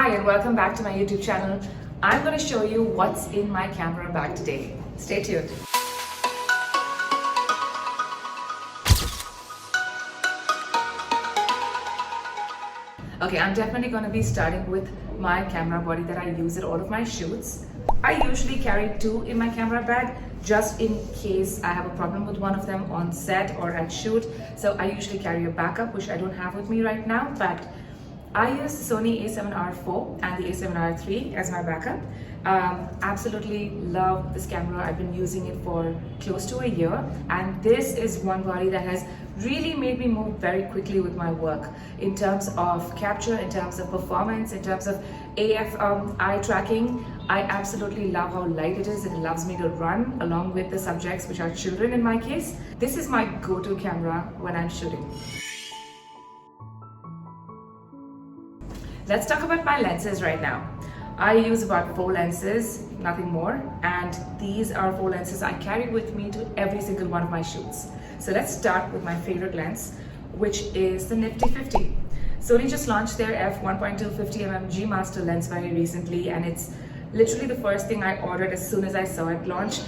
Hi and welcome back to my YouTube channel. I'm going to show you what's in my camera bag today. Stay tuned. Okay, I'm definitely going to be starting with my camera body that I use at all of my shoots. I usually carry two in my camera bag just in case I have a problem with one of them on set or at shoot. So I usually carry a backup, which I don't have with me right now, but I use the Sony a7R IV and the a7R III as my backup. Absolutely love this camera. I've been using it for close to a year, and this is one body that has really made me move very quickly with my work in terms of capture, in terms of performance, in terms of eye tracking. I absolutely love how light it is. It allows me to run along with the subjects, which are children in my case. This is my go-to camera when I'm shooting. Let's talk about my lenses right now. I use about 4 lenses, nothing more, and these are 4 lenses I carry with me to every single one of my shoots. So let's start with my favorite lens, which is the Nifty 50. Sony just launched their f1.2 50mm G Master lens very recently, and it's literally the first thing I ordered as soon as I saw it launch.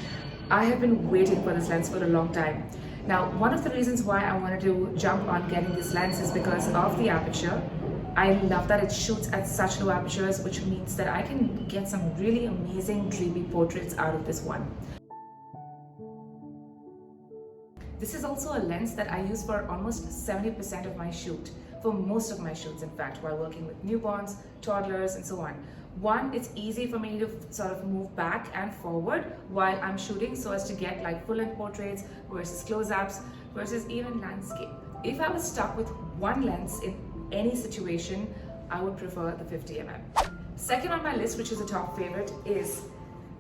I have been waiting for this lens for a long time. Now, one of the reasons why I wanted to jump on getting this lens is because of the aperture. I love that it shoots at such low apertures, which means that I can get some really amazing dreamy portraits out of this one. This is also a lens that I use for almost 70% of my shoot, for most of my shoots in fact, while working with newborns, toddlers and so on. One, it's easy for me to sort of move back and forward while I'm shooting so as to get like full-length portraits versus close-ups versus even landscape. If I was stuck with one lens in any situation, I would prefer the 50mm. Second on my list, which is a top favorite, is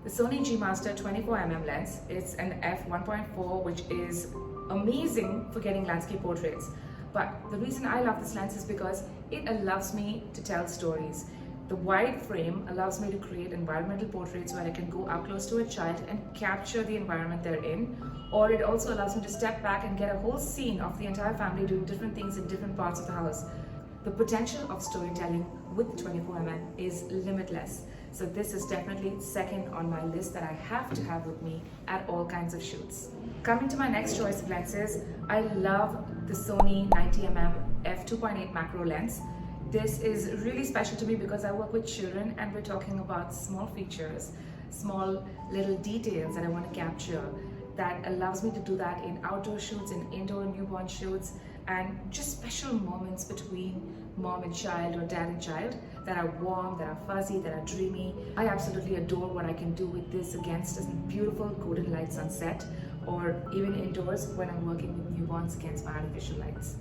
the Sony G Master 24mm lens. It's an f1.4, which is amazing for getting landscape portraits. But the reason I love this lens is because it allows me to tell stories. The wide frame allows me to create environmental portraits where I can go up close to a child and capture the environment they're in, or it also allows me to step back and get a whole scene of the entire family doing different things in different parts of the house. The potential of storytelling with 24mm is limitless. So this is definitely second on my list that I have to have with me at all kinds of shoots. Coming to my next choice of lenses, I love the Sony 90mm f2.8 macro lens. This is really special to me because I work with children and we're talking about small features, small little details that I want to capture, that allows me to do that in outdoor shoots, in indoor newborn shoots, and just special moments between mom and child or dad and child that are warm, that are fuzzy, that are dreamy. I absolutely adore what I can do with this against a beautiful golden light sunset, or even indoors when I'm working with newborns against my artificial lights.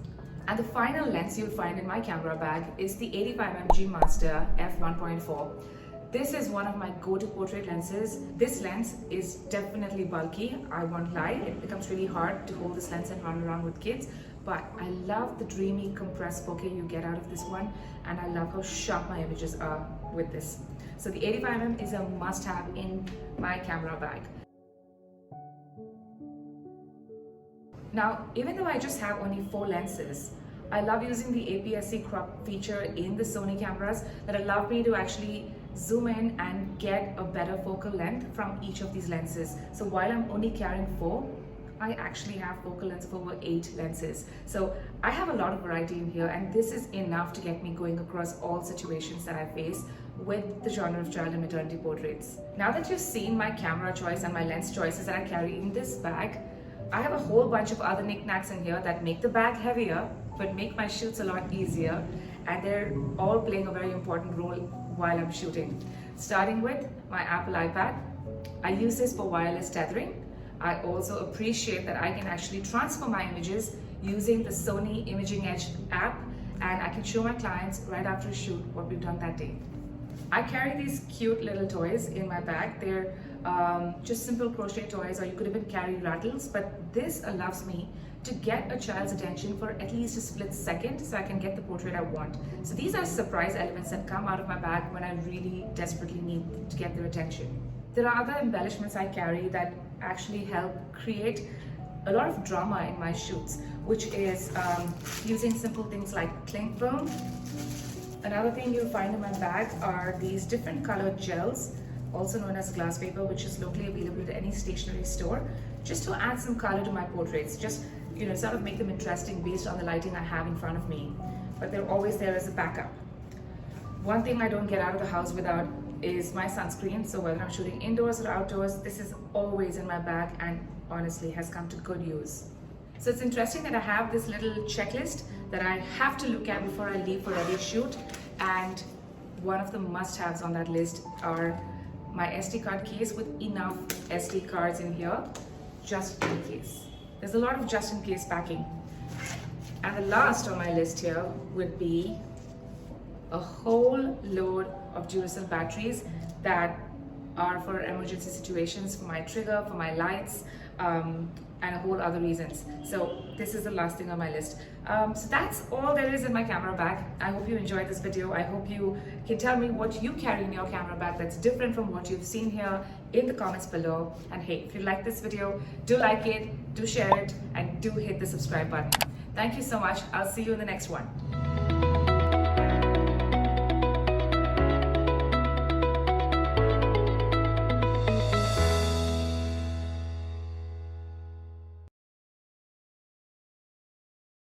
And the final lens you'll find in my camera bag is the 85mm G Master f1.4. This is one of my go-to portrait lenses. This lens is definitely bulky, I won't lie. It becomes really hard to hold this lens and run around with kids, but I love the dreamy compressed bokeh you get out of this one, and I love how sharp my images are with this. So the 85mm is a must-have in my camera bag. Now, even though I just have only 4 lenses, I love using the APS-C crop feature in the Sony cameras that allow me to actually zoom in and get a better focal length from each of these lenses. So while I'm only carrying 4, I actually have focal length of over 8 lenses. So I have a lot of variety in here, and this is enough to get me going across all situations that I face with the genre of child and maternity portraits. Now that you've seen my camera choice and my lens choices that I carry in this bag, I have a whole bunch of other knickknacks in here that make the bag heavier but make my shoots a lot easier, and they're all playing a very important role while I'm shooting. Starting with my Apple iPad. I use this for wireless tethering. I also appreciate that I can actually transfer my images using the Sony Imaging Edge app, and I can show my clients right after a shoot what we've done that day. I carry these cute little toys in my bag. They're just simple crochet toys, or you could even carry rattles, but this allows me to get a child's attention for at least a split second so I can get the portrait I want. So these are surprise elements that come out of my bag when I really desperately need to get their attention. There are other embellishments I carry that actually help create a lot of drama in my shoots, which is using simple things like cling film Another thing you'll find in my bag are these different colored gels, also known as glass paper, which is locally available at any stationery store, just to add some color to my portraits, just sort of make them interesting based on the lighting I have in front of me. But they're always there as a backup. One thing I don't get out of the house without is my sunscreen. So whether I'm shooting indoors or outdoors, this is always in my bag and honestly has come to good use. So it's interesting that I have this little checklist that I have to look at before I leave for every shoot. And one of the must-haves on that list are my SD card case with enough SD cards in here, just in case. There's a lot of just in case packing. And the last on my list here would be a whole load of Duracell batteries that are for emergency situations, for my trigger, for my lights, and a whole other reasons. So this is the last thing on my list. So that's all there is in my camera bag. I hope you enjoyed this video. I hope you can tell me what you carry in your camera bag that's different from what you've seen here in the comments below. And hey, if you like this video, do like it, do share it, and do hit the subscribe button. Thank you so much. I'll see you in the next one.